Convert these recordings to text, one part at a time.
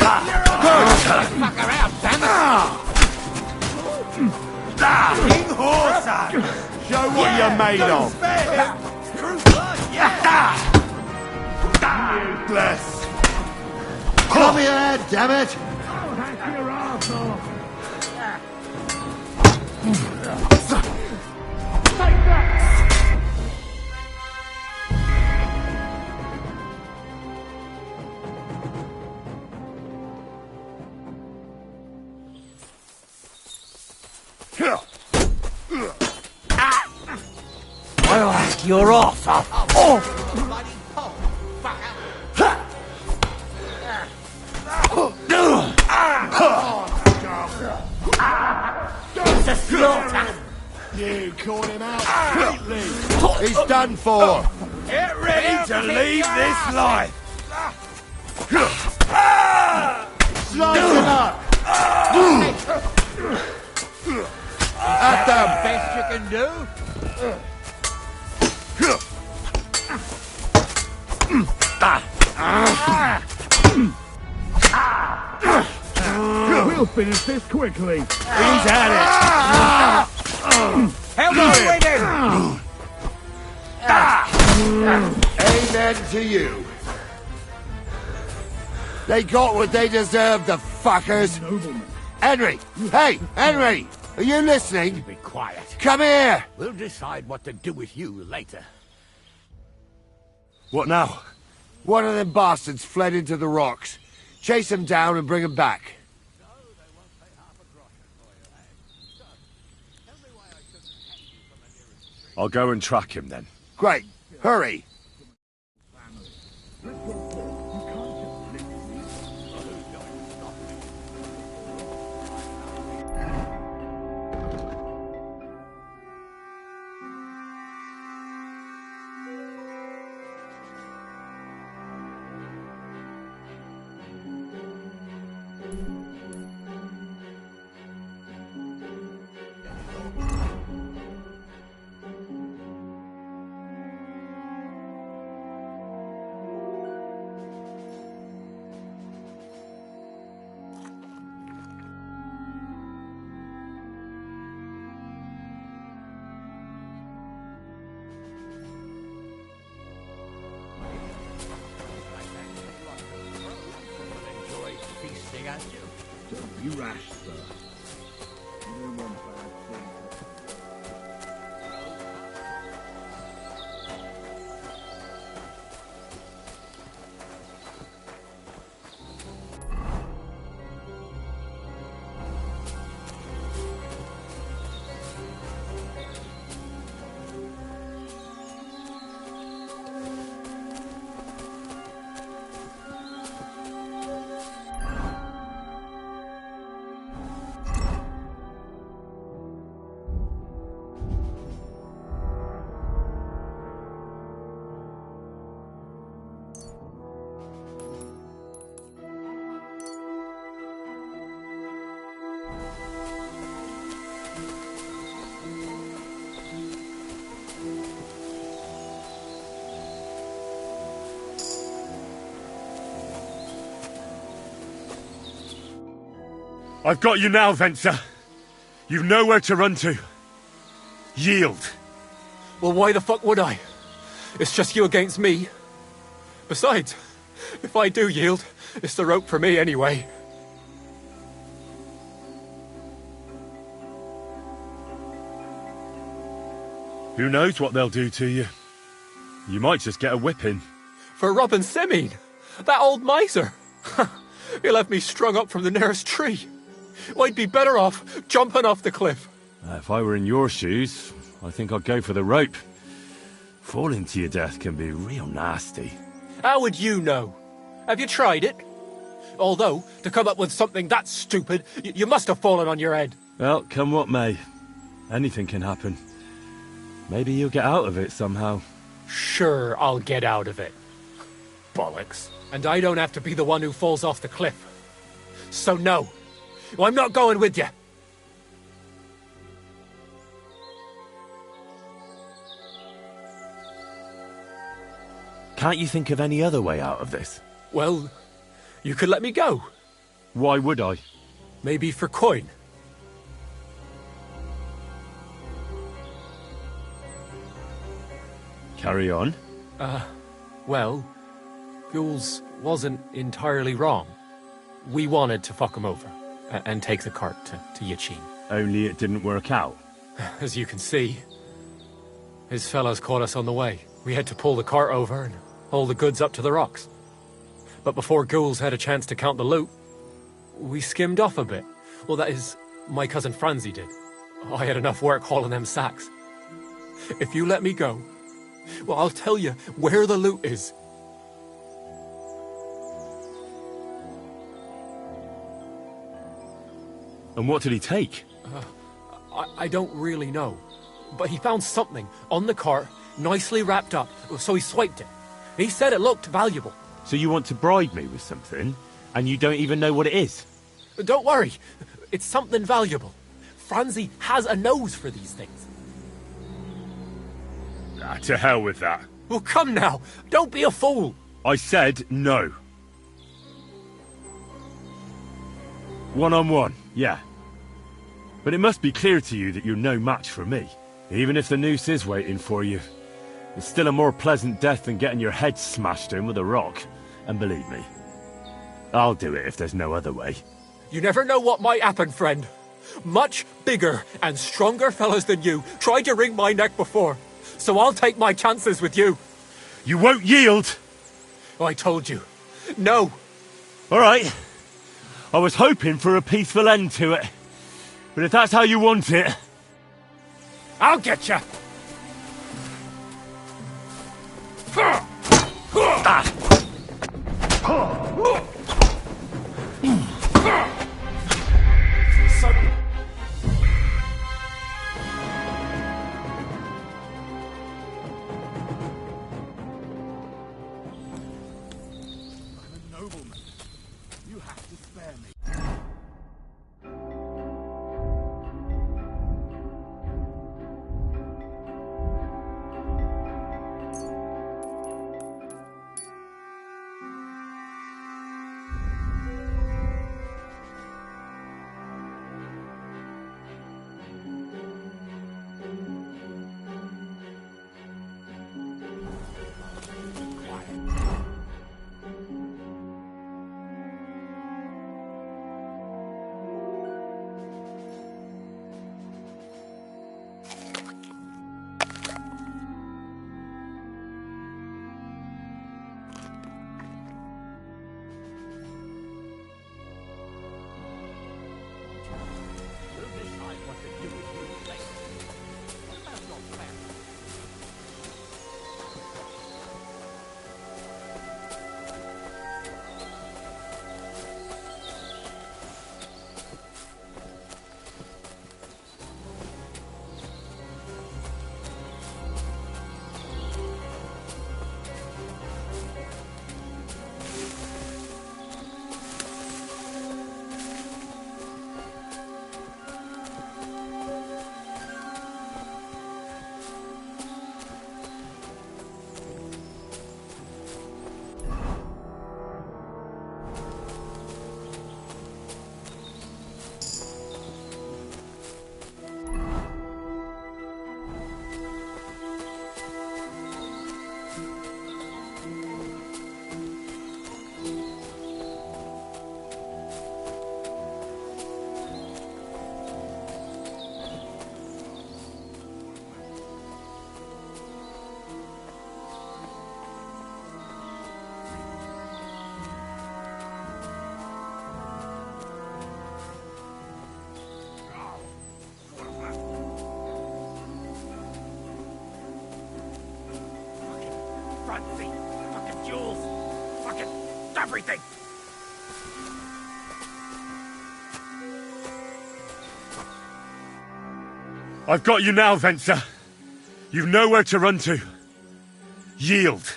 Fucker out, damn it! King Horsa! Show what you're made of. Useless. Come here, damn it! I'll ask your arse off. Oh! It's a slaughter! You caught him out completely. He's done for. Get ready to leave this life! Slice him up! At the best you can do? We'll finish this quickly. He's at it! Help us with him! Amen to you. They got what they deserved, the fuckers. Henry! Hey, Henry! Are you listening? Be quiet. Come here! We'll decide what to do with you later. What now? One of them bastards fled into the rocks. Chase him down and bring him back. I'll go and track him then. Great. Hurry. Don't be rash, sir. No one bad thing. I've got you now, Venser. You've nowhere to run to. Yield. Well, why the fuck would I? It's just you against me. Besides, if I do yield, it's the rope for me anyway. Who knows what they'll do to you? You might just get a whipping. For robbing Semine, that old miser. He'll have me strung up from the nearest tree. I'd be better off jumping off the cliff. If I were in your shoes, I think I'd go for the rope. Falling to your death can be real nasty. How would you know? Have you tried it? Although, to come up with something that stupid, you must have fallen on your head. Well, come what may. Anything can happen. Maybe you'll get out of it somehow. Sure, I'll get out of it. Bollocks. And I don't have to be the one who falls off the cliff. So no, I'm not going with you. Can't you think of any other way out of this? Well, you could let me go. Why would I? Maybe for coin? Carry on. Well, Ghouls wasn't entirely wrong. We wanted to fuck him over and take the cart to Yachin. Only it didn't work out. As you can see, his fellows caught us on the way. We had to pull the cart over and haul the goods up to the rocks. But before Ghouls had a chance to count the loot, we skimmed off a bit. Well, that is, my cousin Franzi did. I had enough work hauling them sacks. If you let me go, well, I'll tell you where the loot is. And what did he take? I don't really know. But he found something on the cart, nicely wrapped up, so he swiped it. He said it looked valuable. So you want to bribe me with something, and you don't even know what it is? Don't worry, it's something valuable. Franzi has a nose for these things. Ah, to hell with that. Well, come now, don't be a fool. I said no. One-on-one, yeah. But it must be clear to you that you're no match for me. Even if the noose is waiting for you, it's still a more pleasant death than getting your head smashed in with a rock. And believe me, I'll do it if there's no other way. You never know what might happen, friend. Much bigger and stronger fellas than you tried to wring my neck before, so I'll take my chances with you. You won't yield! I told you. No. All right. I was hoping for a peaceful end to it. But if that's how you want it... I'll get you. Everything! I've got you now, Venser. You've nowhere to run to. Yield.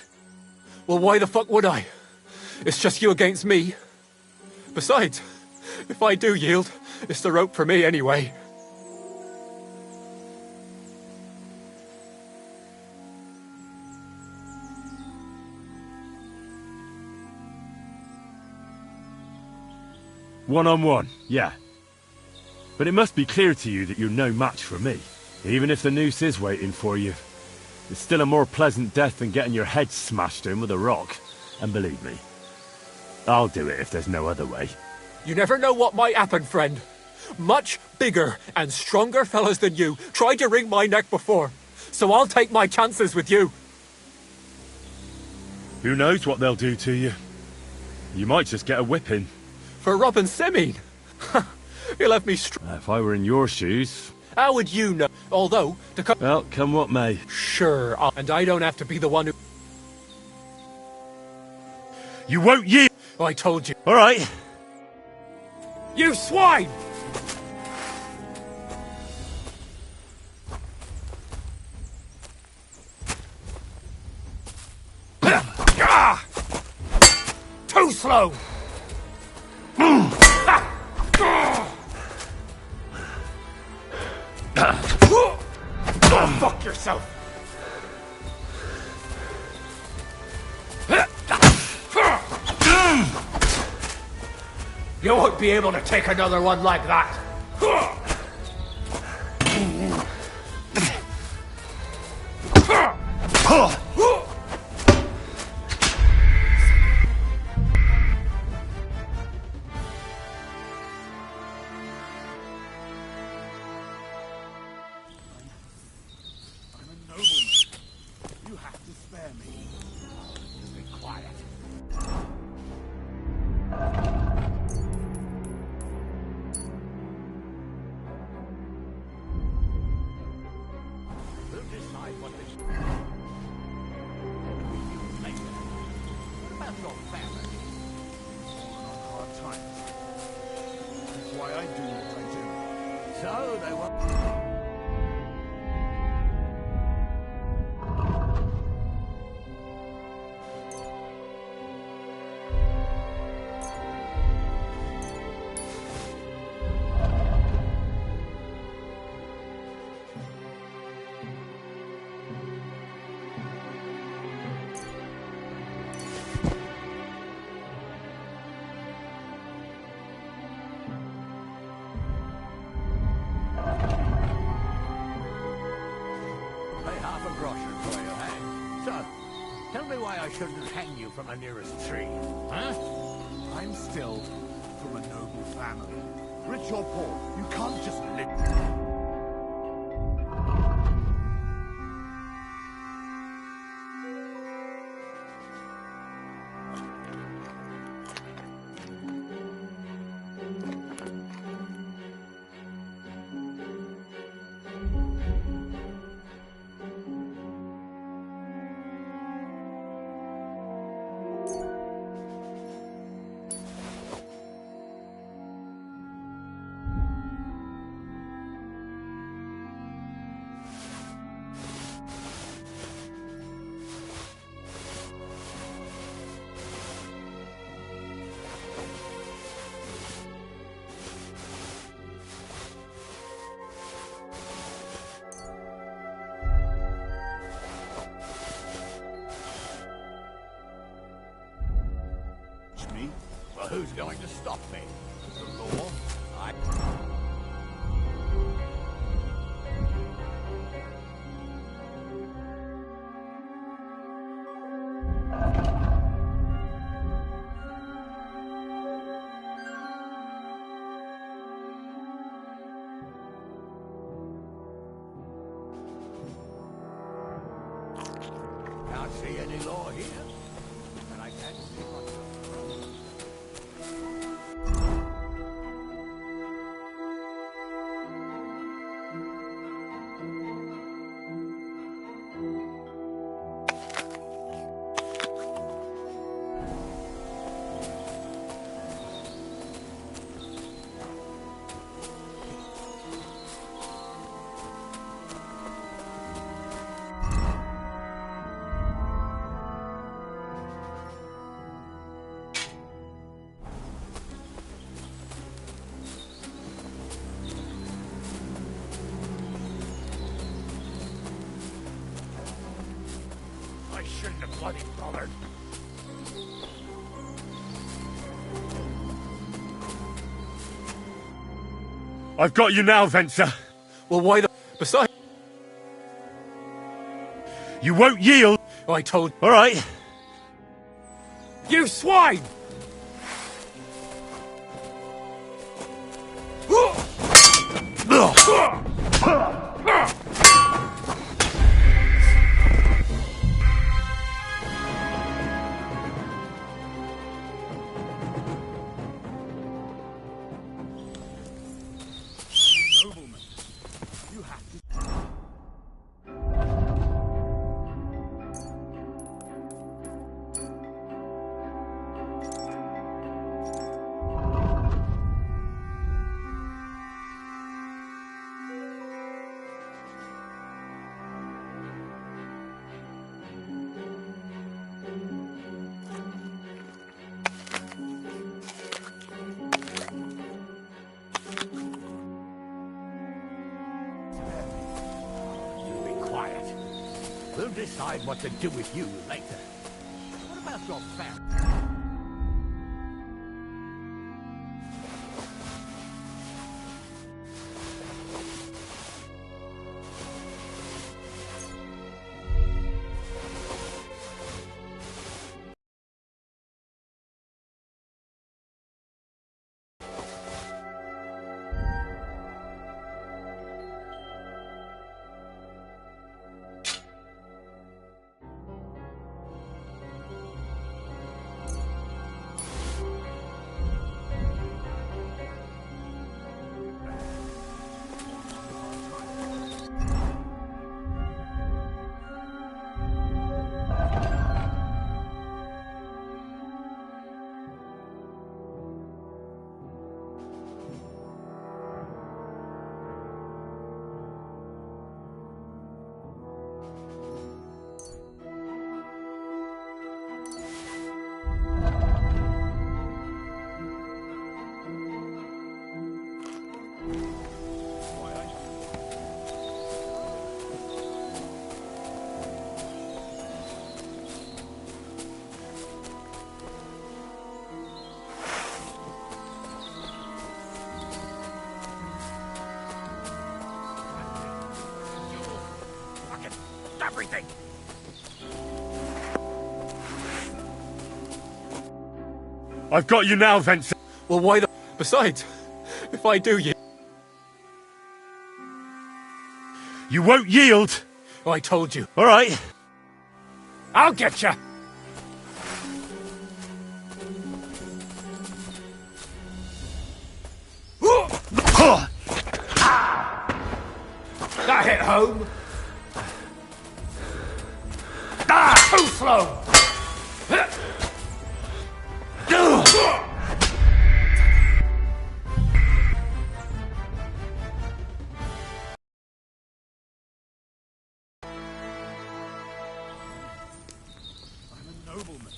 Well, why the fuck would I? It's just you against me. Besides, if I do yield, it's the rope for me anyway. One-on-one, yeah. But it must be clear to you that you're no match for me. Even if the noose is waiting for you, it's still a more pleasant death than getting your head smashed in with a rock. And believe me, I'll do it if there's no other way. You never know what might happen, friend. Much bigger and stronger fellas than you tried to wring my neck before, so I'll take my chances with you. Who knows what they'll do to you? You might just get a whipping. For robbing Simeon? You left me If I were in your shoes... How would you know? Although, to Well, come what may. Sure, and I don't have to be the one who... You won't yield! I told you. All right. You swine! Too slow! Go fuck yourself! You won't be able to take another one like that! You have to spare me. Be quiet. We'll decide what this... What about your family? On hard times. That's why I do what I do. So they were... Tell me why I shouldn't hang you from the nearest tree, huh? I'm still from a noble family. Rich or poor, you can't just live... Me? Well, who's going to stop me? The law? I... Can't see any law here, and I can't see much. I shouldn't have bloody bothered. I've got you now, Venser. Well, why the... Besides... You won't yield! Oh, I told... All right. You swine! Nobleman, you have to... You be quiet. We'll decide what to do with you later. What about your family? Everything! I've got you now, Venser. Well, why the... Besides, if I do, you... You won't yield! Oh, I told you. All right. I'll get you! That hit home! Too slow! I'm a nobleman.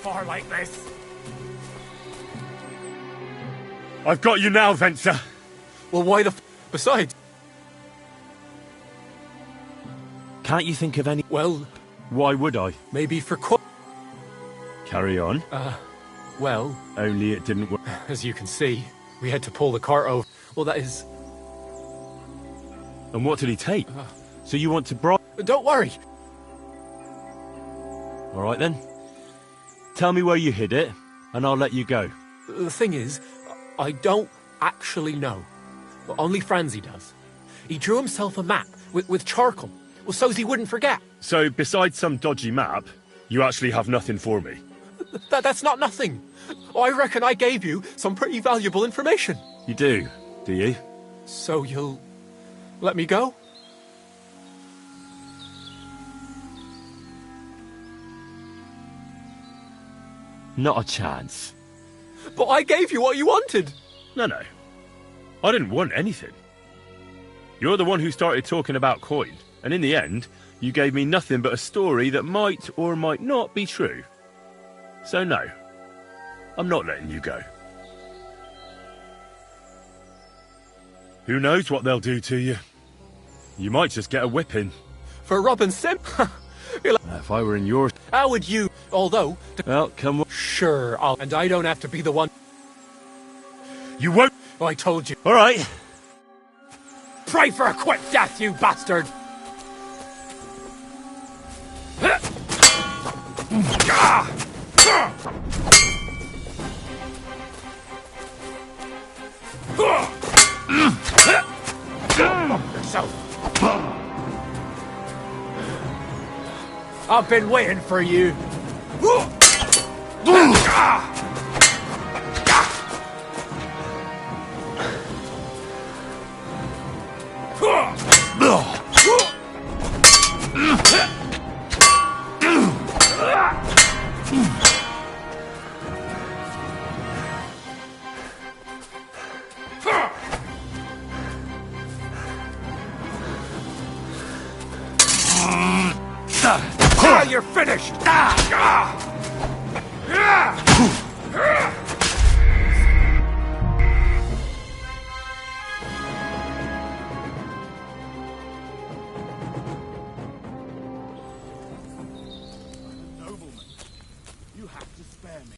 far like this. I've got you now, Venser. Well, why the Besides... Can't you think of any... Well, Why would I? maybe for Carry on. Well, Only it didn't work. as you can see, we had to pull the cart over. Well, that is... And what did he take? So you want to bribe... Don't worry. All right, then. Tell me where you hid it, and I'll let you go. The thing is, I don't actually know. Well, only Franzi does. He drew himself a map with charcoal, well, so's he wouldn't forget. So, besides some dodgy map, you actually have nothing for me. That's not nothing. I reckon I gave you some pretty valuable information. You do you? So you'll let me go? Not a chance. But I gave you what you wanted. No. I didn't want anything. You're the one who started talking about coin, and in the end, you gave me nothing but a story that might or might not be true. So no, I'm not letting you go. Who knows what they'll do to you? You might just get a whipping. For Robin Sim? If I were in your... How would you? Although... Well, come on. Sure, and I don't have to be the one... You won't... I told you. All right. Pray for a quick death, you bastard! Yourself. I've been waiting for you. You're finished! Nobleman, you have to spare me.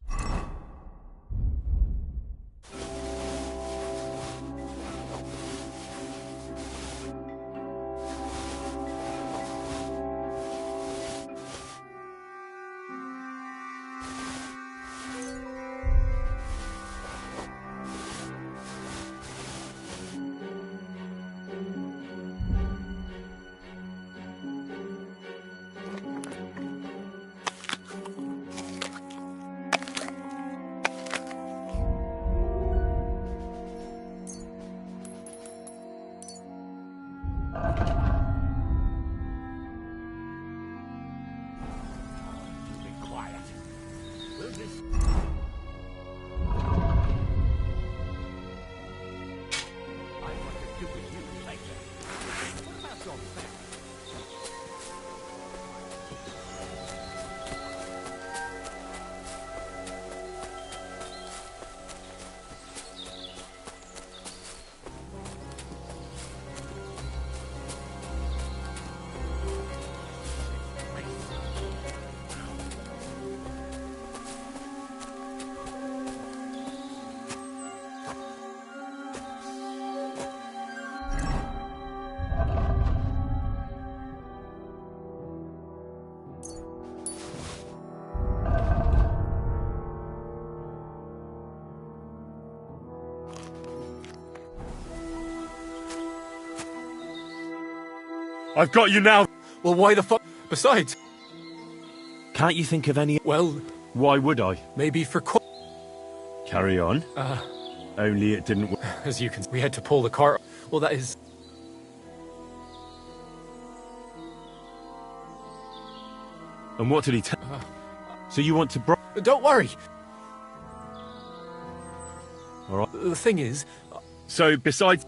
I've got you now. Well, why the fuck? Besides... Can't you think of any... Well, Why would I? maybe for Carry on. Only it didn't work. As you can... We had to pull the cart... Well, that is... And what did he tell? So you want to bribe... Don't worry. All right. The thing is... So, besides...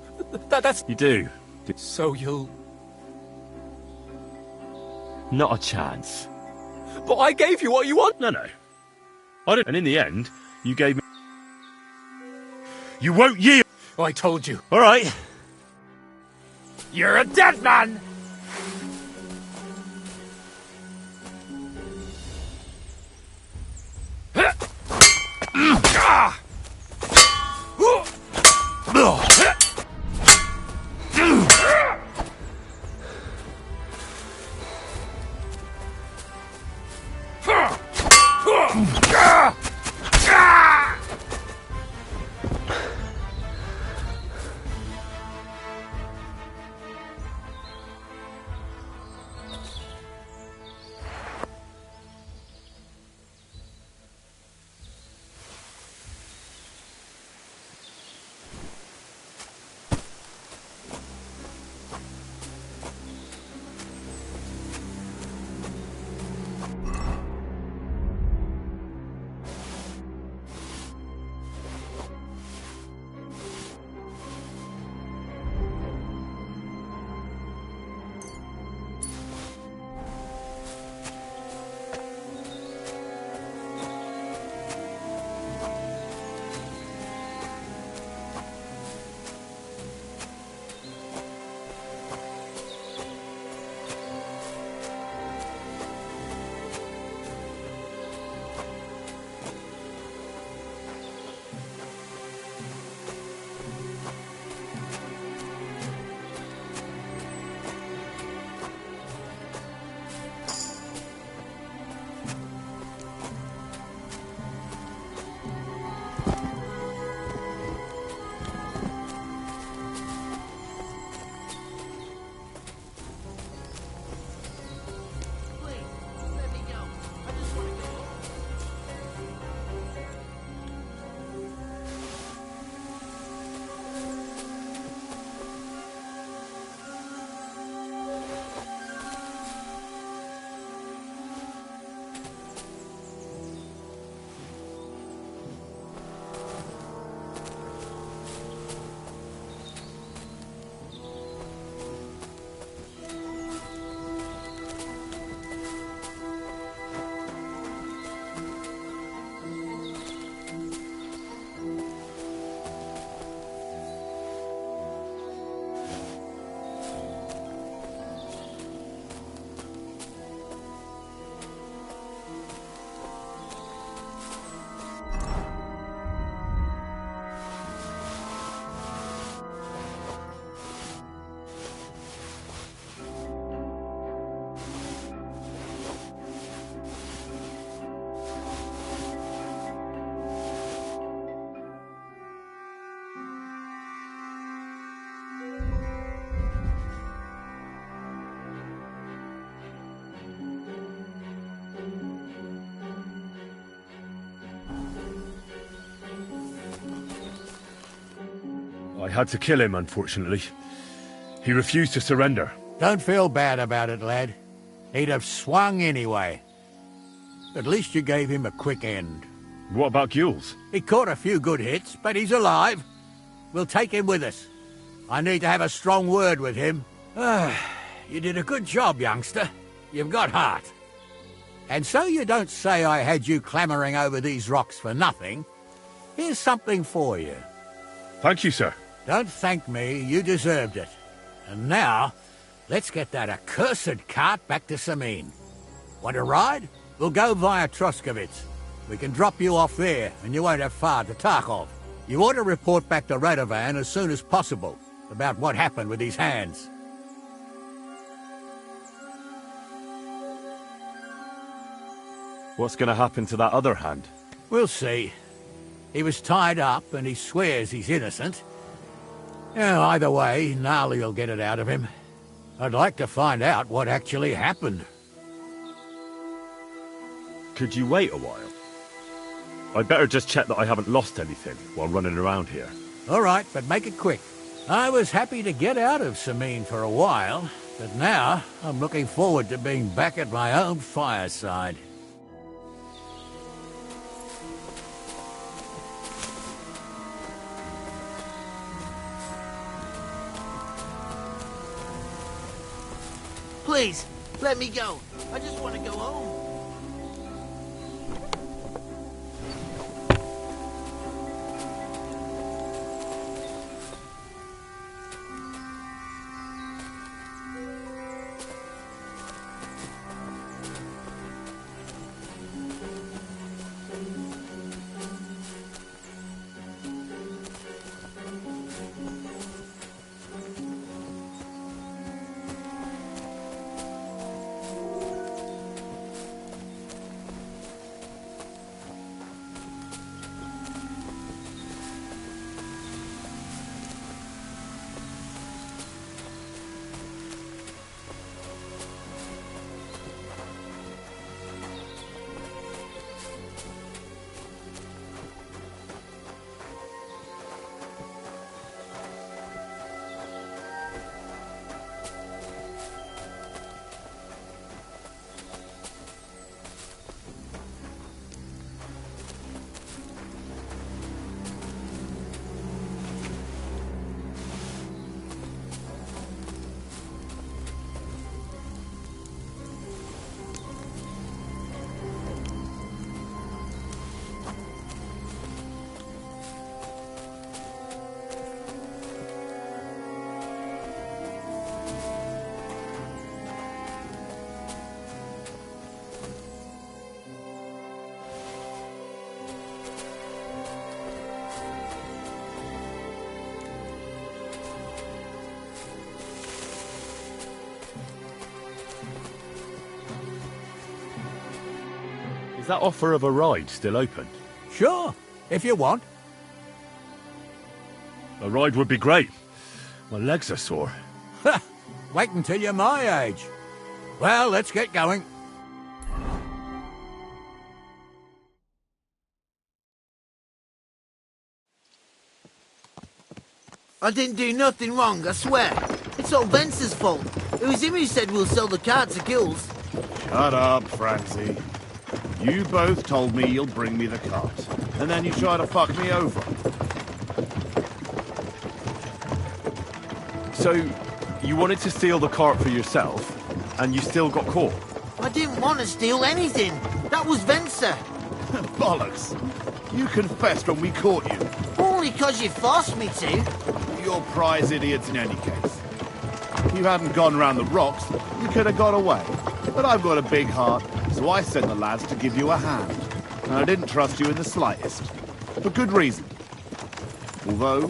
That's... You do. So you'll... Not a chance. But I gave you what you want. No. And in the end, you gave me... You won't yield! Oh, I told you. All right. You're a dead man! I had to kill him, unfortunately. He refused to surrender. Don't feel bad about it, lad. He'd have swung anyway. At least you gave him a quick end. What about Gules? He caught a few good hits, but he's alive. We'll take him with us. I need to have a strong word with him. You did a good job, youngster. You've got heart. And so you don't say I had you clambering over these rocks for nothing. Here's something for you. Thank you, sir. Don't thank me, you deserved it. And now, let's get that accursed cart back to Sameen. Want to ride? We'll go via Troskovitz. We can drop you off there, and you won't have far to Tarkov. You ought to report back to Radovan as soon as possible about what happened with these hands. What's going to happen to that other hand? We'll see. He was tied up, and he swears he's innocent. Yeah, either way, Gnarly will get it out of him. I'd like to find out what actually happened. Could you wait a while? I'd better just check that I haven't lost anything while running around here. All right, but make it quick. I was happy to get out of Sameen for a while, but now I'm looking forward to being back at my own fireside. Please, let me go. I just want to go home. Is that offer of a ride still open? Sure, if you want. A ride would be great. My legs are sore. Wait until you're my age. Well, let's get going. I didn't do nothing wrong, I swear. It's all Vence's fault. It was him who said we'll sell the car to Gills. Shut up, Francie. You both told me you'll bring me the cart, and then you try to fuck me over. So, you wanted to steal the cart for yourself, and you still got caught? I didn't want to steal anything. That was Vencer. Bollocks! You confessed when we caught you. Only 'cause you forced me to. You're prize idiots in any case. If you hadn't gone round the rocks, you could have got away. But I've got a big heart, so I sent the lads to give you a hand. And I didn't trust you in the slightest. For good reason. Although...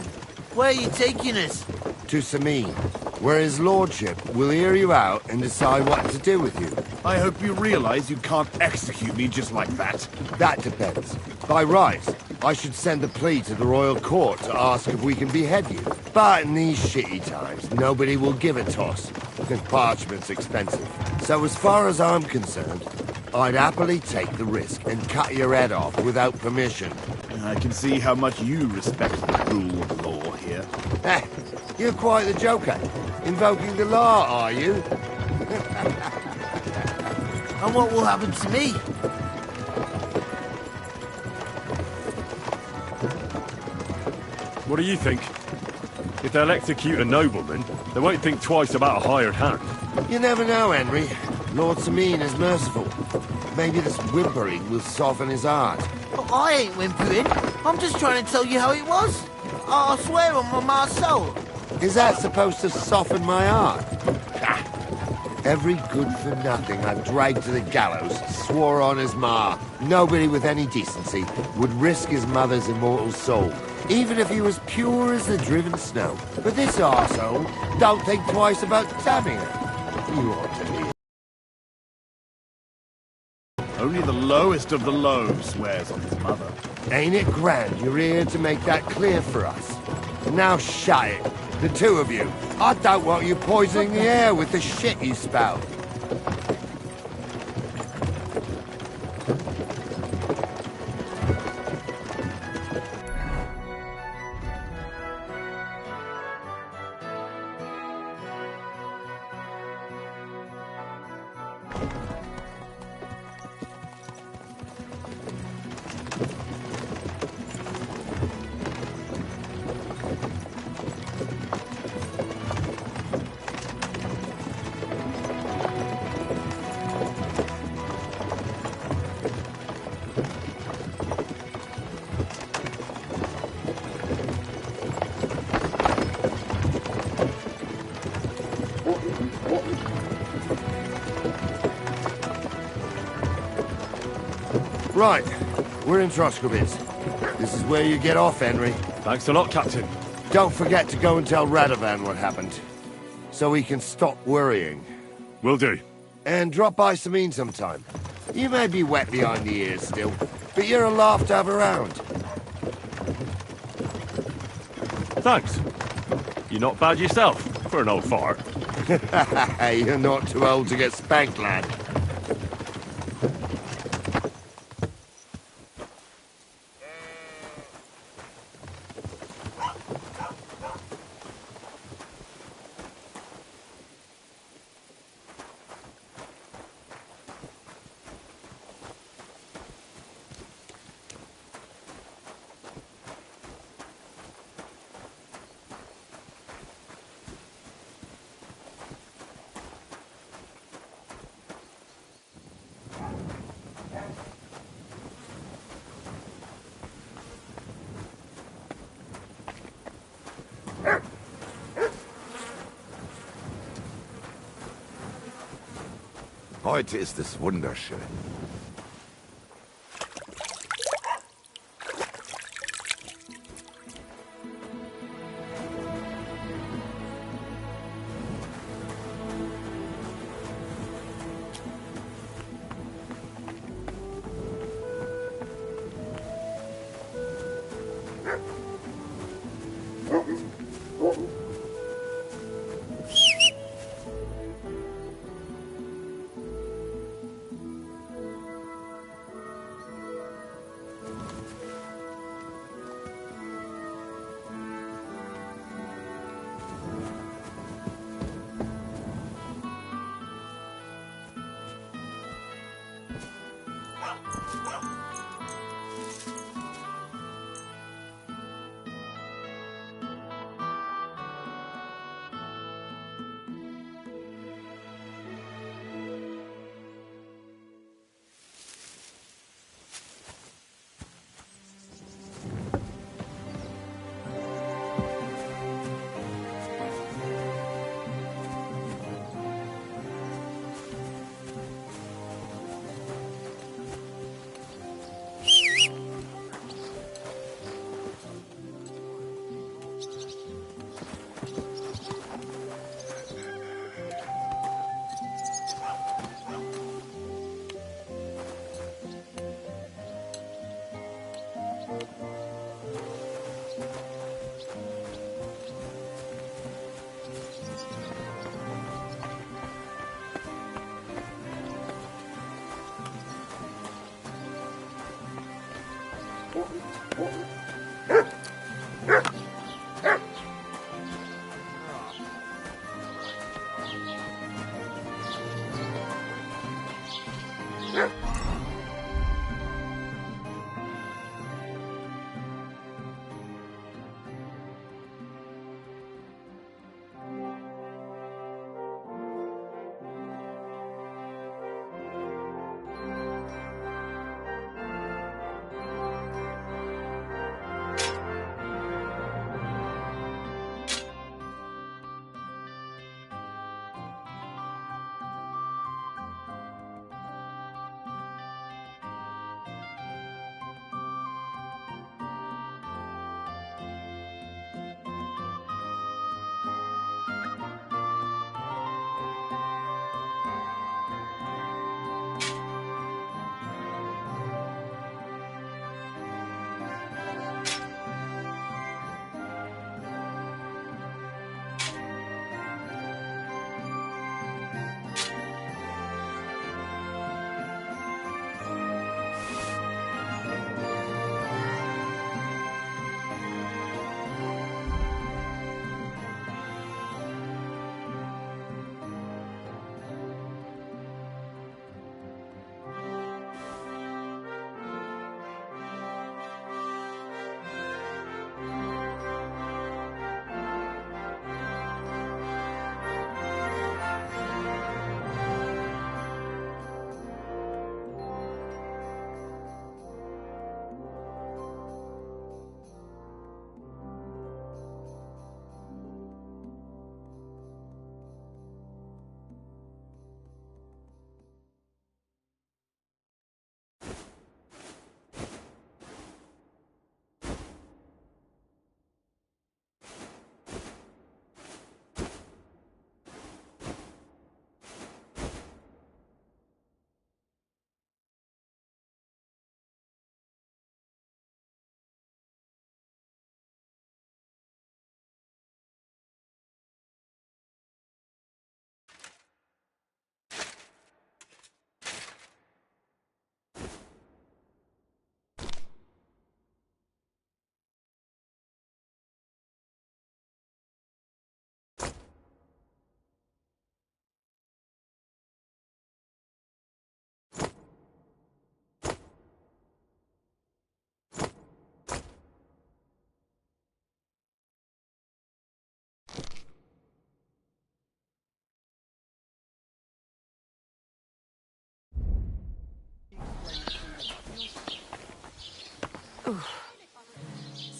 Where are you taking us? To Sameen, where his lordship will hear you out and decide what to do with you. I hope you realize you can't execute me just like that. That depends. By rights, I should send a plea to the royal court to ask if we can behead you. But in these shitty times, nobody will give a toss. And parchment's expensive. So as far as I'm concerned, I'd happily take the risk and cut your head off without permission. I can see how much you respect the rule of law here. You're quite the joker. Invoking the law, are you? And what will happen to me? What do you think? If they'll execute a nobleman, they won't think twice about a hired hand. You never know, Henry. Lord Sameen is merciful. Maybe this whimpering will soften his heart. But I ain't whimpering. I'm just trying to tell you how it was. I swear on my ma's soul. Is that supposed to soften my heart? Every good-for-nothing I dragged to the gallows swore on his ma. Nobody with any decency would risk his mother's immortal soul, even if he was pure as the driven snow. But this arsehole don't think twice about stabbing her. You ought to be. Only the lowest of the low swears on his mother. Ain't it grand you're here to make that clear for us? Now shut it, the two of you. I don't want you poisoning the air with the shit you spout. Right, we're in Troskovitz. This is where you get off, Henry. Thanks a lot, Captain. Don't forget to go and tell Radovan what happened, so he can stop worrying. Will do. And drop by Sameen sometime. You may be wet behind the ears still, but you're a laugh to have around. Thanks. You're not bad yourself, for an old fart. You're not too old to get spanked, lad. Heute ist es wunderschön.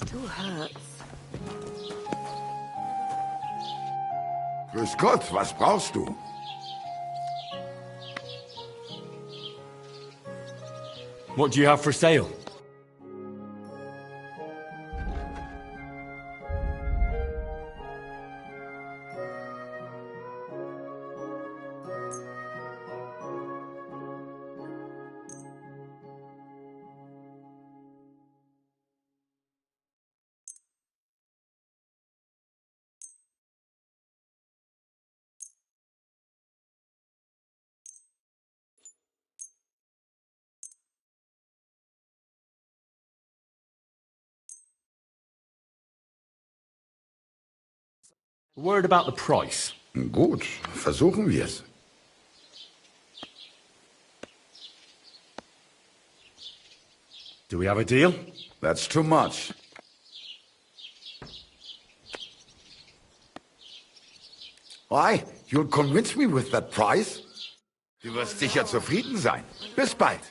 Still hurts. Grüß Gott, was brauchst du? What do you have for sale? A word about the price. Gut, versuchen wir's. Do we have a deal? That's too much. Why? You'll convince me with that price? Du wirst sicher zufrieden sein. Bis bald.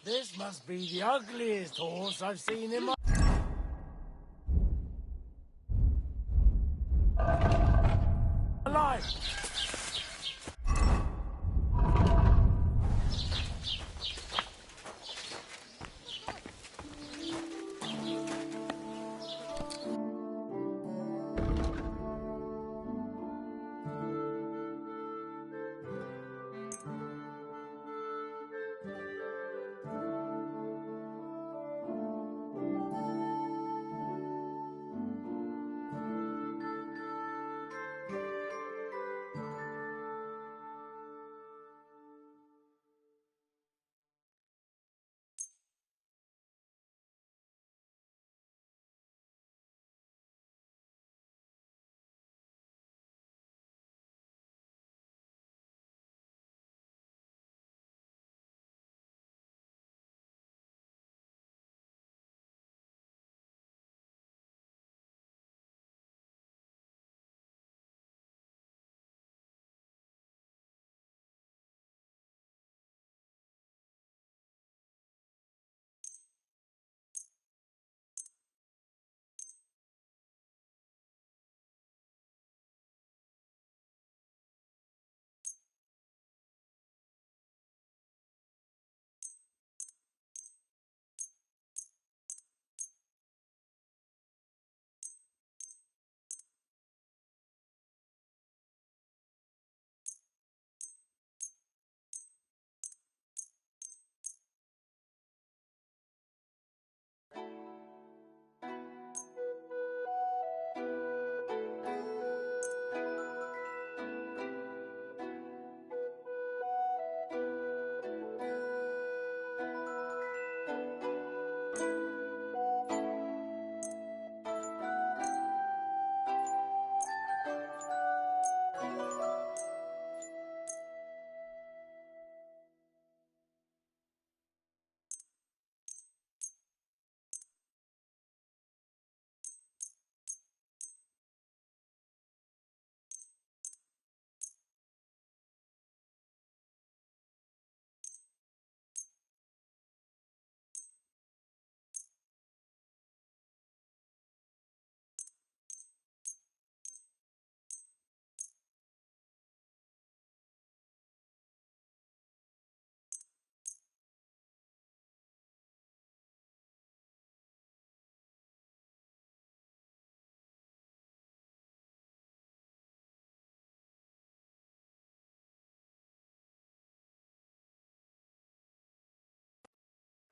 This must be the ugliest horse I've seen in my life.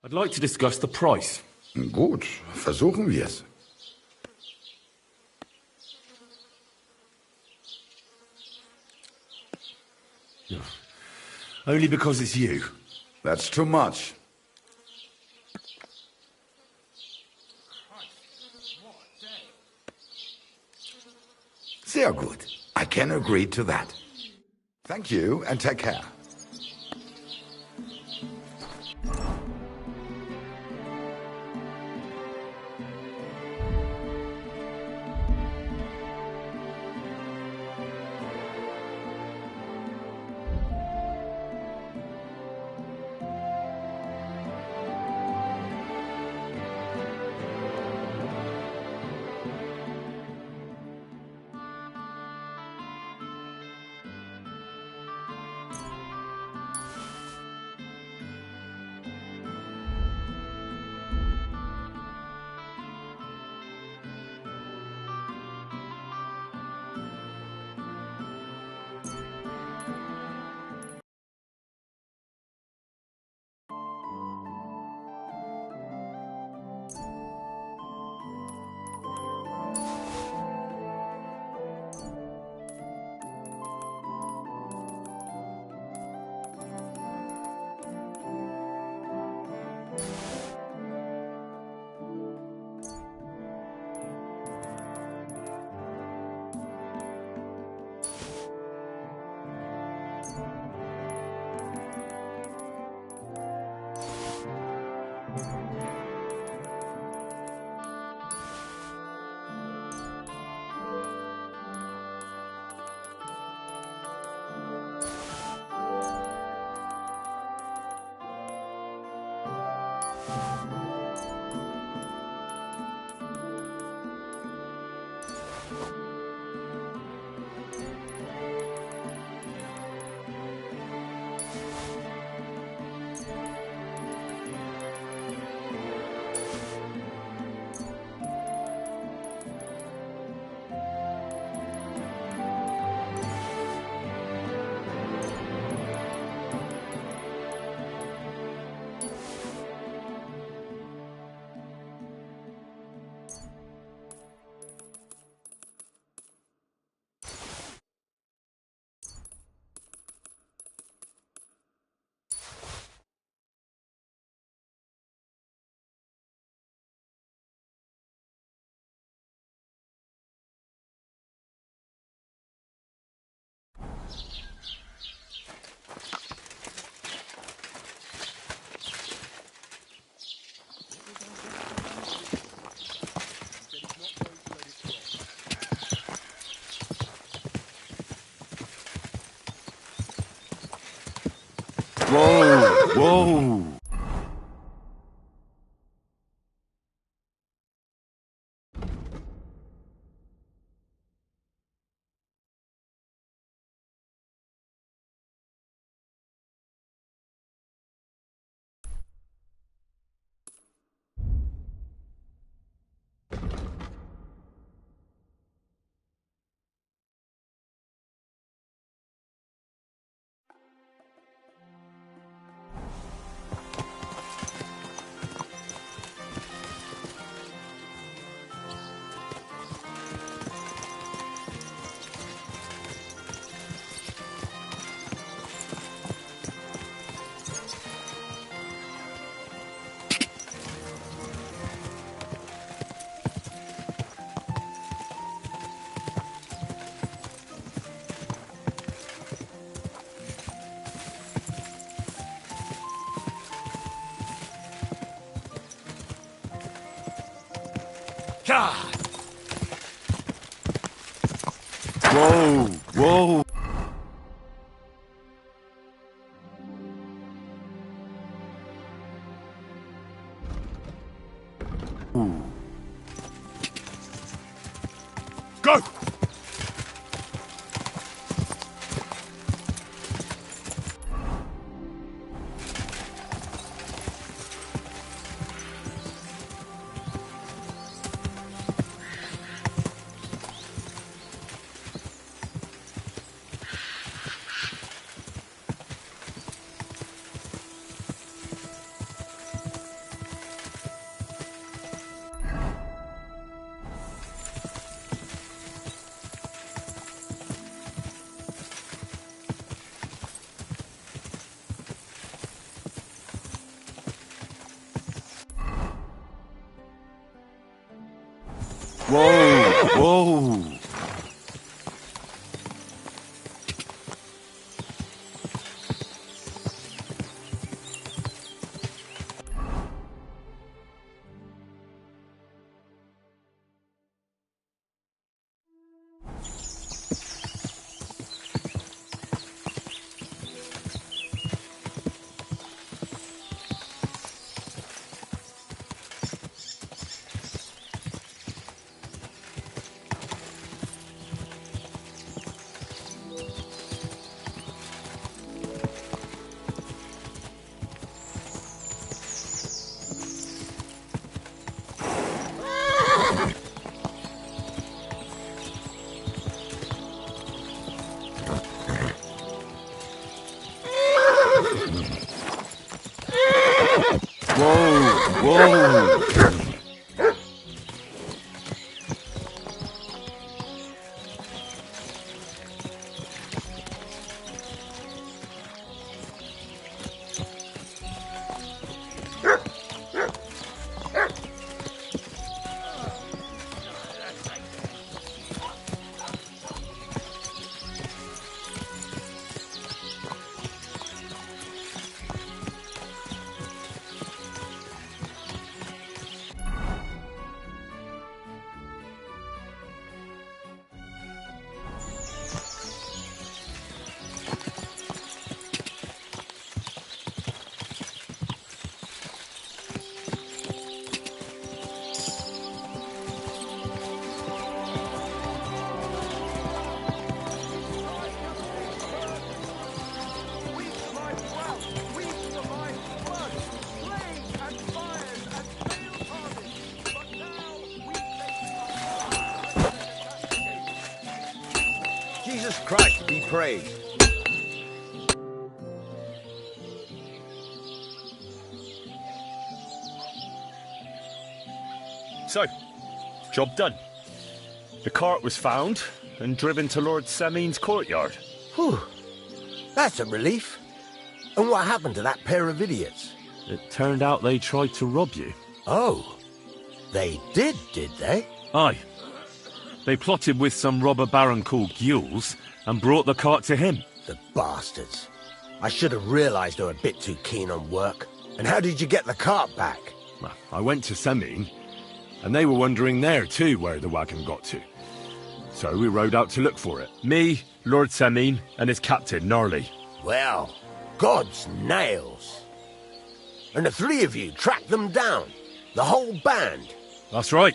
I'd like to discuss the price. Gut, versuchen wir's. Only because it's you. That's too much. Sehr gut. I can agree to that. Thank you, and take care. Whoa! Whoa! Whoa! Whoa! Ooh. Go! Whoa! Whoa! Whoa! Jesus Christ be praised. So, job done. The cart was found and driven to Lord Semin's courtyard. Whew. That's a relief. And what happened to that pair of idiots? It turned out they tried to rob you. Oh. They did they? Aye. They plotted with some robber baron called Gules and brought the cart to him. The bastards. I should have realized they were a bit too keen on work. And how did you get the cart back? Well, I went to Semin, and they were wondering there too where the wagon got to. So we rode out to look for it. Me, Lord Semin, and his captain, Gnarly. Well, God's nails. And the three of you tracked them down? The whole band? That's right.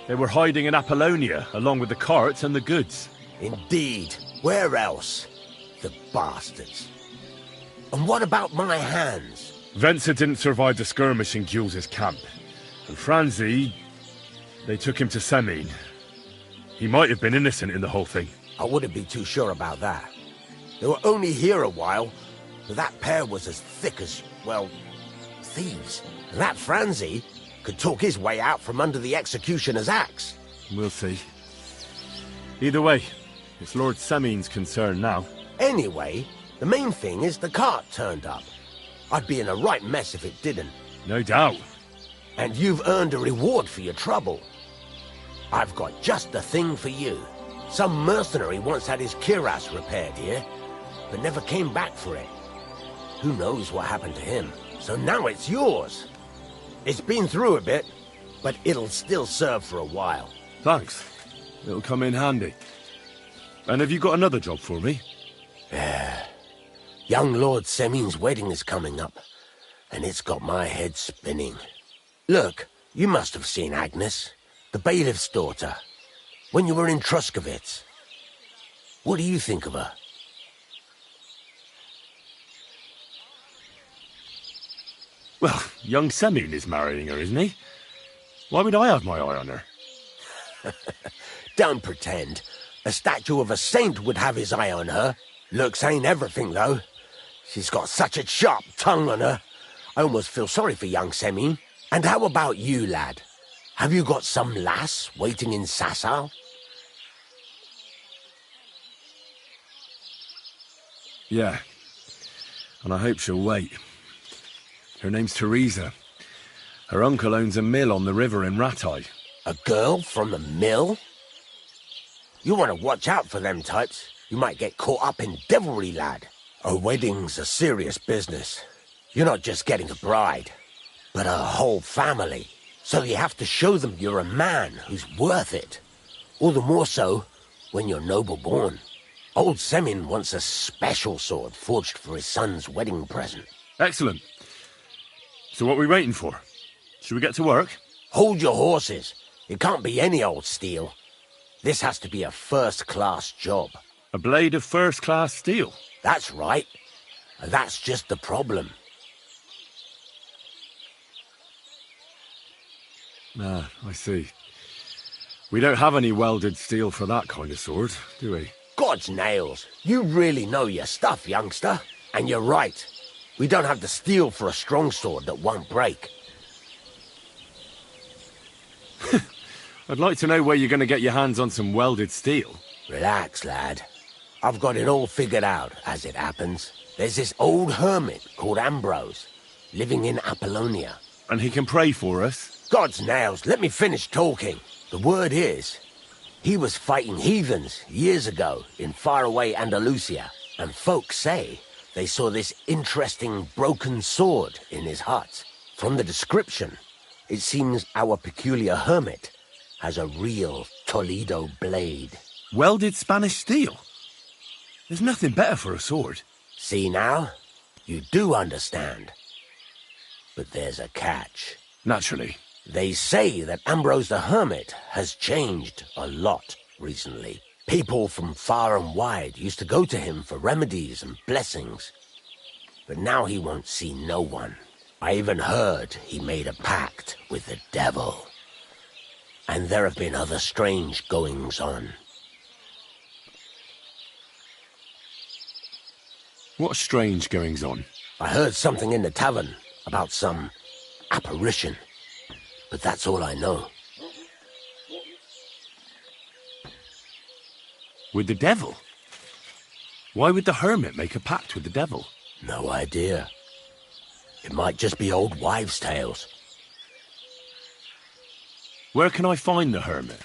They were hiding in Apollonia, along with the carts and the goods. Indeed. Where else? The bastards. And what about my hands? Venser didn't survive the skirmish in Gules' camp. And Franzi, they took him to Semin. He might have been innocent in the whole thing. I wouldn't be too sure about that. They were only here a while, but that pair was as thick as, well, thieves. And that Franzi could talk his way out from under the executioner's axe. We'll see. Either way, it's Lord Semin's concern now. Anyway, the main thing is the cart turned up. I'd be in a right mess if it didn't. No doubt. And you've earned a reward for your trouble. I've got just the thing for you. Some mercenary once had his cuirass repaired here, but never came back for it. Who knows what happened to him? So now it's yours. It's been through a bit, but it'll still serve for a while. Thanks. It'll come in handy. And have you got another job for me? Young Lord Semin's wedding is coming up, and it's got my head spinning. Look, you must have seen Agnes, the bailiff's daughter, when you were in Truskovitz. What do you think of her? Well, young Semin is marrying her, isn't he? Why would I have my eye on her? Don't pretend. A statue of a saint would have his eye on her. Looks ain't everything, though. She's got such a sharp tongue on her. I almost feel sorry for young Semin. And how about you, lad? Have you got some lass waiting in Sasau? Yeah. And I hope she'll wait. Her name's Teresa. Her uncle owns a mill on the river in Ratai. A girl from the mill? You want to watch out for them types. You might get caught up in devilry, lad. A wedding's a serious business. You're not just getting a bride, but a whole family. So you have to show them you're a man who's worth it. All the more so when you're noble-born. Old Semin wants a special sword forged for his son's wedding present. Excellent. So what are we waiting for? Should we get to work? Hold your horses. It can't be any old steel. This has to be a first-class job. A blade of first-class steel? That's right. And that's just the problem. Ah, I see. We don't have any welded steel for that kind of sword, do we? God's nails. You really know your stuff, youngster. And you're right. We don't have the steel for a strong sword that won't break. I'd like to know where you're going to get your hands on some welded steel. Relax, lad. I've got it all figured out, as it happens. There's this old hermit called Ambrose, living in Apollonia. And he can pray for us? God's nails, let me finish talking. The word is, he was fighting heathens years ago in faraway Andalusia, and folks say they saw this interesting broken sword in his hut. From the description, it seems our peculiar hermit has a real Toledo blade. Welded Spanish steel? There's nothing better for a sword. See now? You do understand. But there's a catch. Naturally. They say that Ambrose the Hermit has changed a lot recently. People from far and wide used to go to him for remedies and blessings. But now he won't see no one. I even heard he made a pact with the devil. And there have been other strange goings-on. What strange goings-on? I heard something in the tavern about some apparition. But that's all I know. With the devil? Why would the hermit make a pact with the devil? No idea. It might just be old wives' tales. Where can I find the hermit?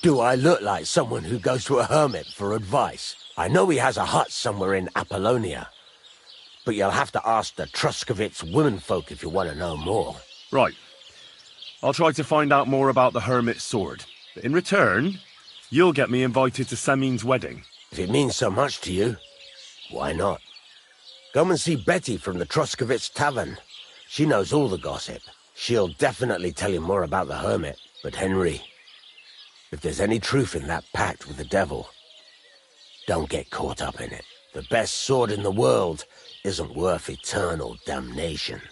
Do I look like someone who goes to a hermit for advice? I know he has a hut somewhere in Apollonia. But you'll have to ask the Truskovitz womenfolk if you want to know more. Right. I'll try to find out more about the hermit's sword. But in return, you'll get me invited to Semin's wedding. If it means so much to you, why not? Come and see Betty from the Truskovitz Tavern. She knows all the gossip. She'll definitely tell you more about the hermit. But Henry, if there's any truth in that pact with the devil, don't get caught up in it. The best sword in the world isn't worth eternal damnation.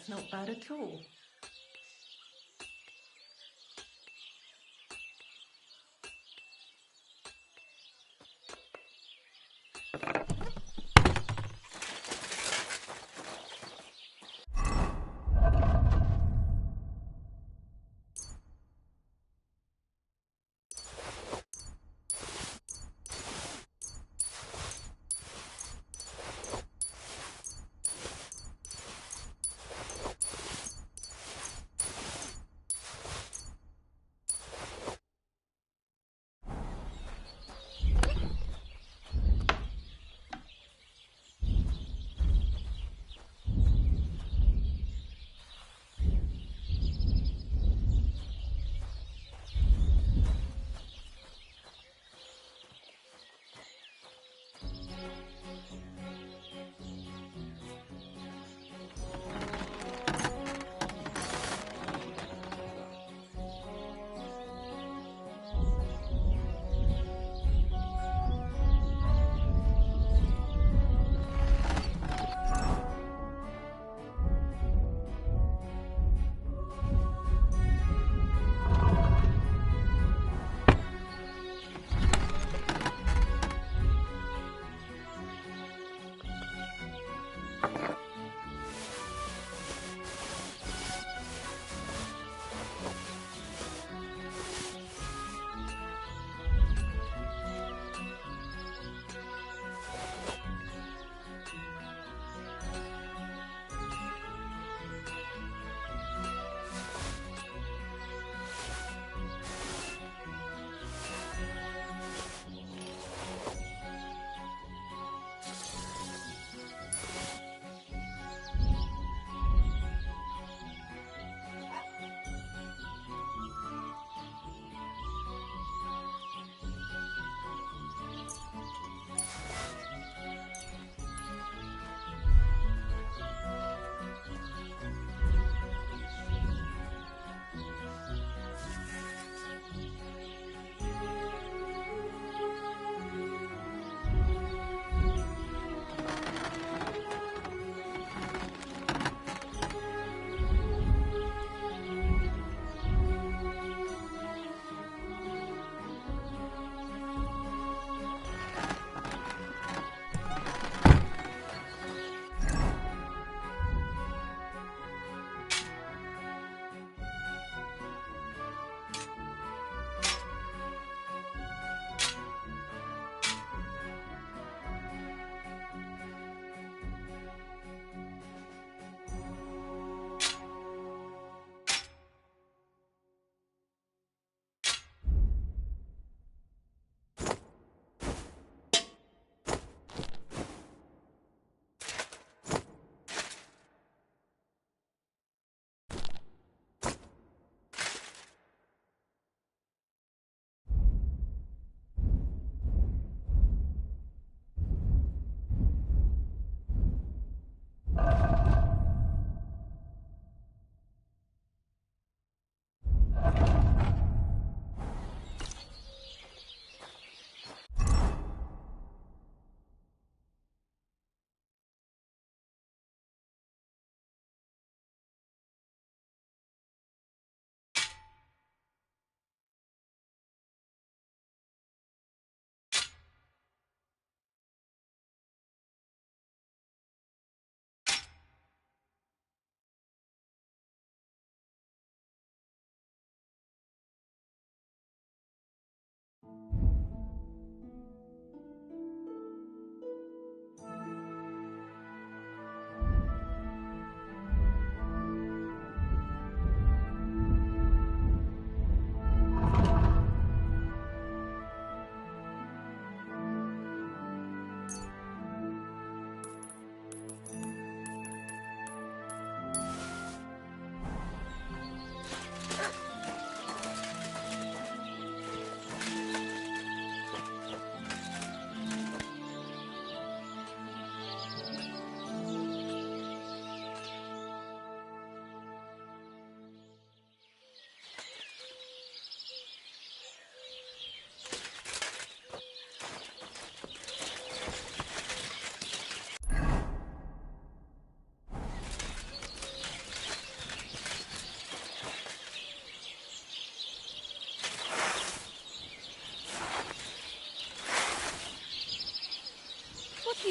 That's not bad at all.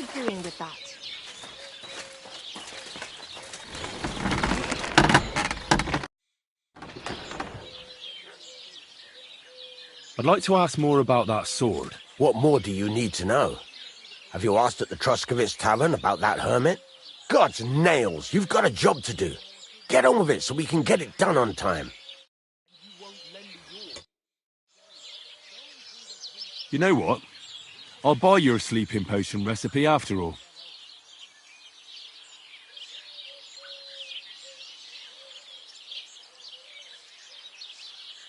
you doing with that? I'd like to ask more about that sword. What more do you need to know? Have you asked at the Truskovitz Tavern about that hermit? God's nails, you've got a job to do. Get on with it so we can get it done on time. You know what? I'll buy your sleeping potion recipe after all.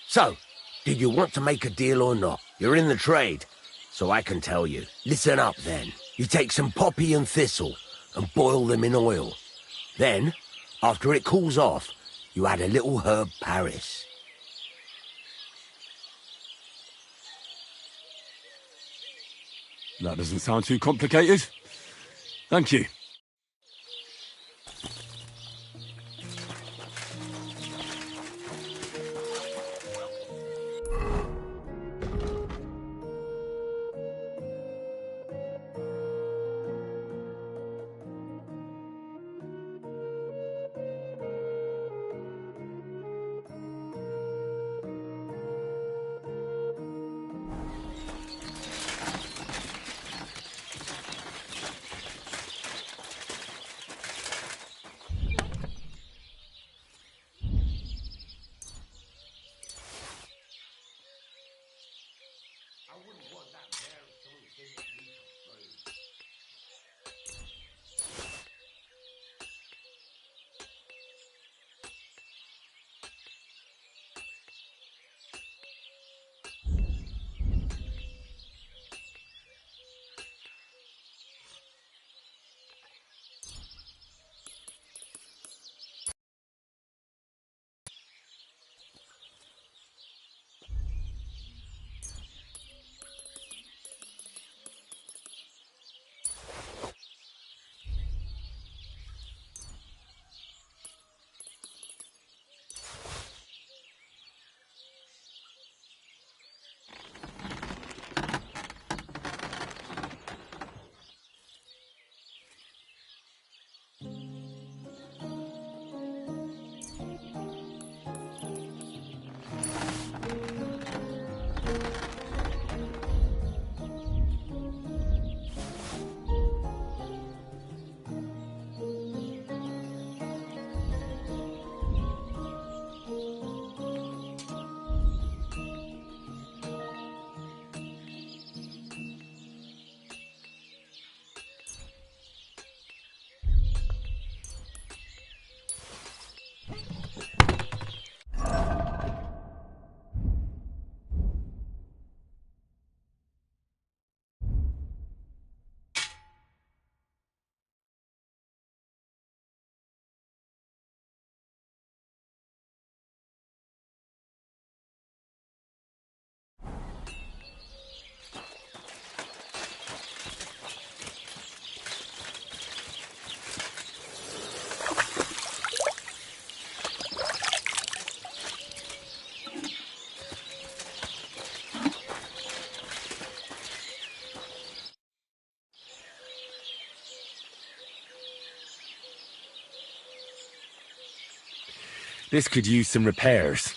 So, did you want to make a deal or not? You're in the trade, so I can tell you. Listen up then. You take some poppy and thistle and boil them in oil. Then, after it cools off, you add a little herb Paris. That doesn't sound too complicated. Thank you. This could use some repairs.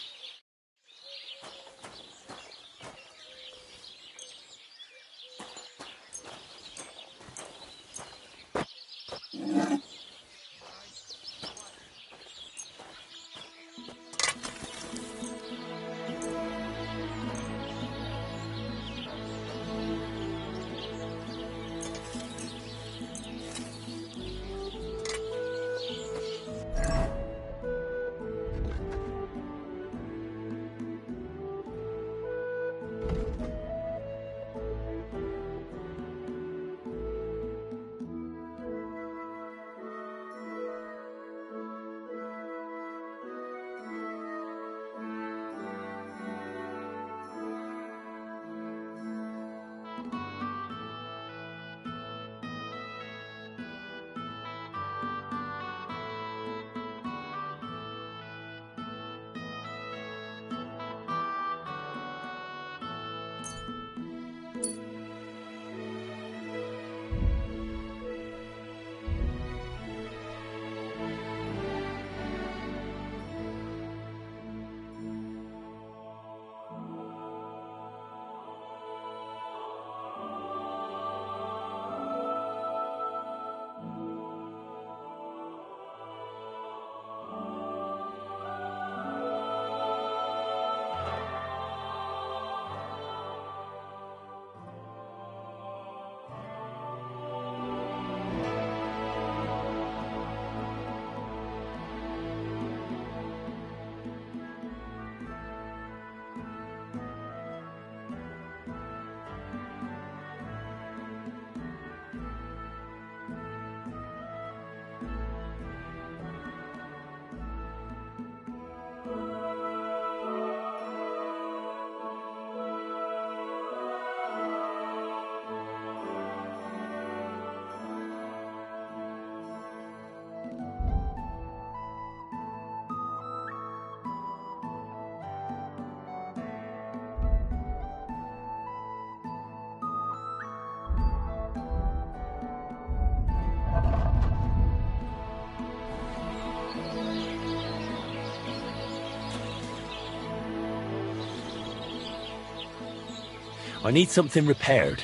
I need something repaired.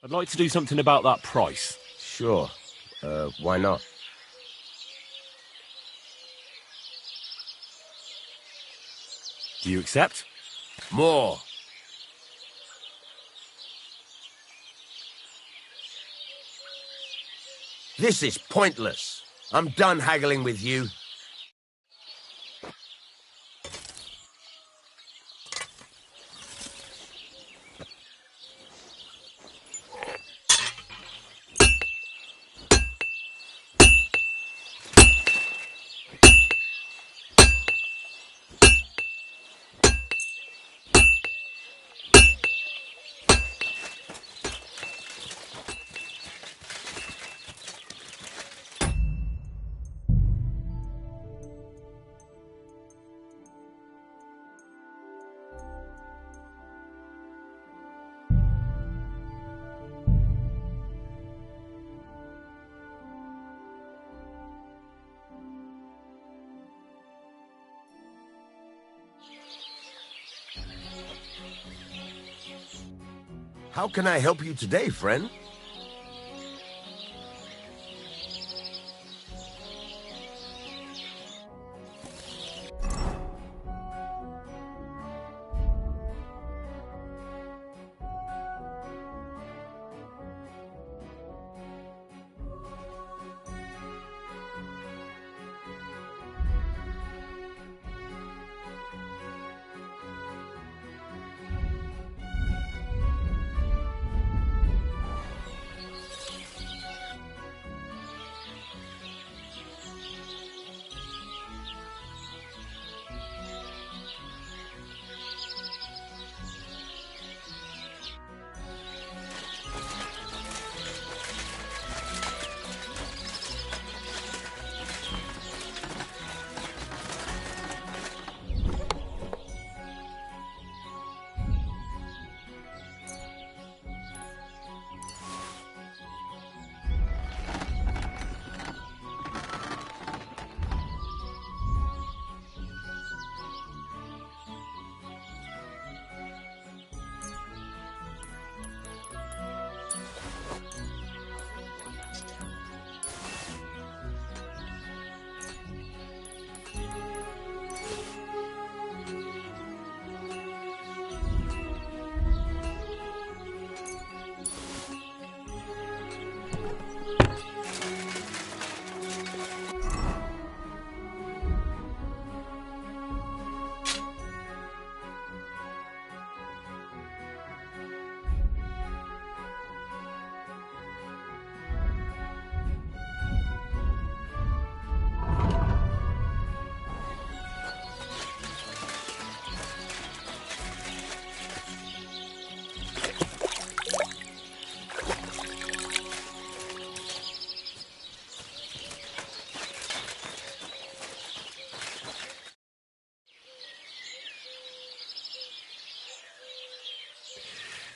I'd like to do something about that price. Sure. Why not? Do you accept? More. This is pointless. I'm done haggling with you. How can I help you today, friend?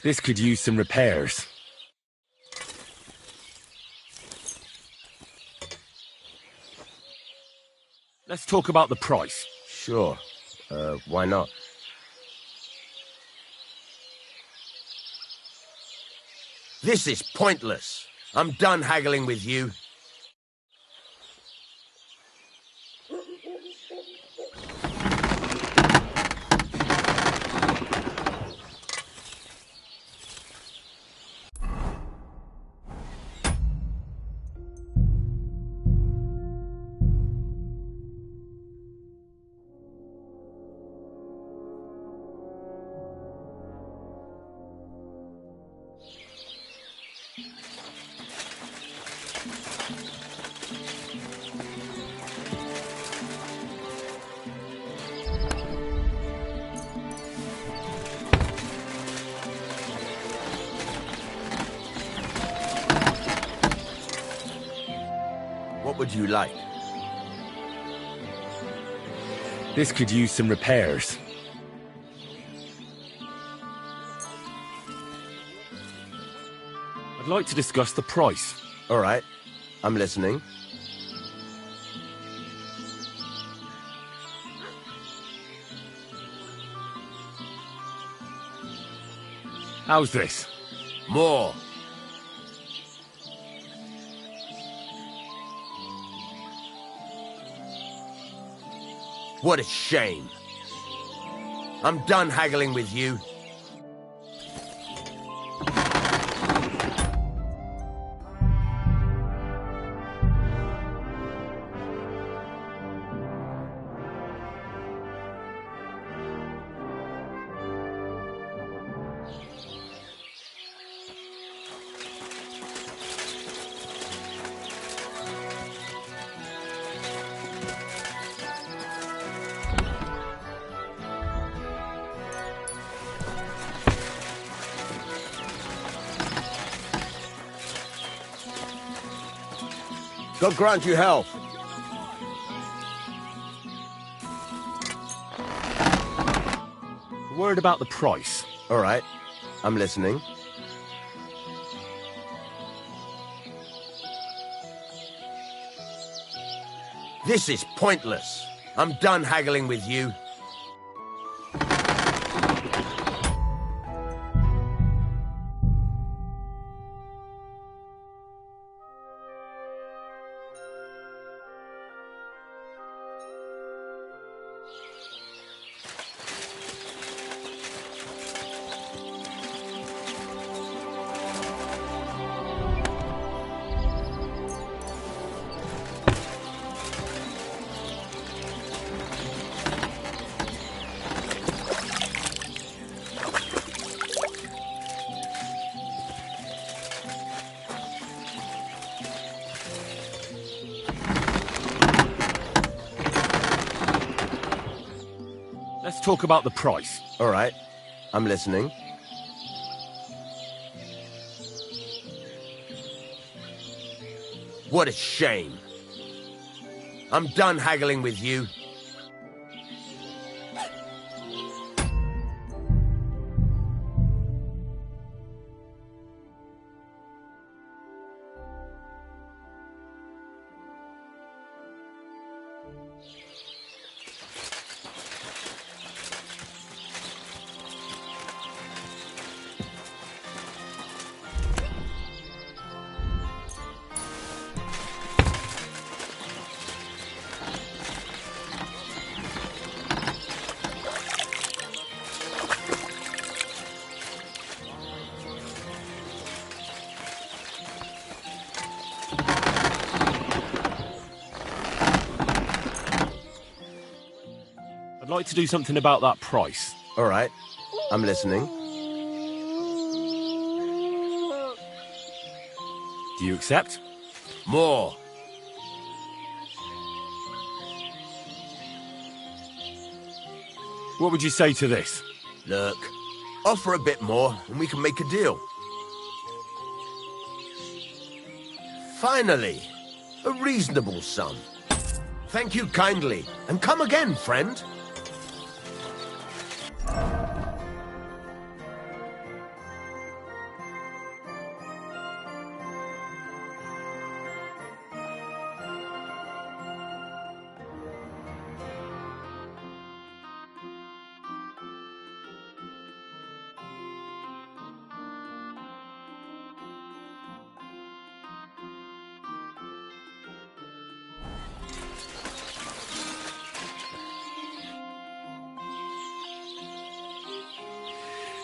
This could use some repairs. Let's talk about the price. Sure. Why not? This is pointless. I'm done haggling with you. What would you like? This could use some repairs. I'd like to discuss the price. All right. I'm listening. How's this? More. What a shame. I'm done haggling with you. God grant you health. A word about the price. All right. I'm listening. This is pointless. I'm done haggling with you. Let's talk about the price. All right. I'm listening. What a shame. I'm done haggling with you. I'd like to do something about that price. All right. I'm listening. Do you accept? More. What would you say to this? Look, offer a bit more and we can make a deal. Finally, a reasonable sum. Thank you kindly, and come again, friend.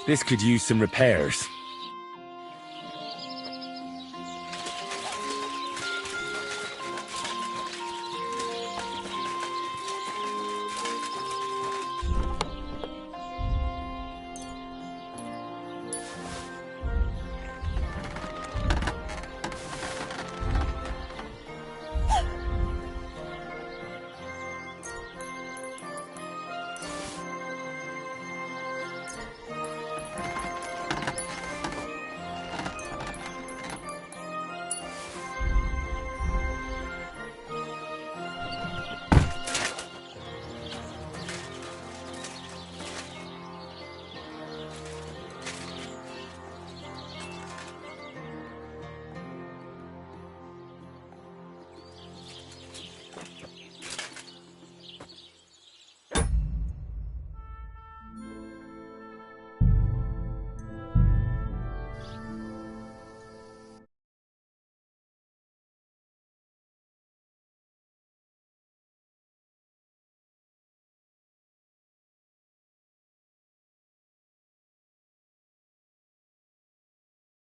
This could use some repairs.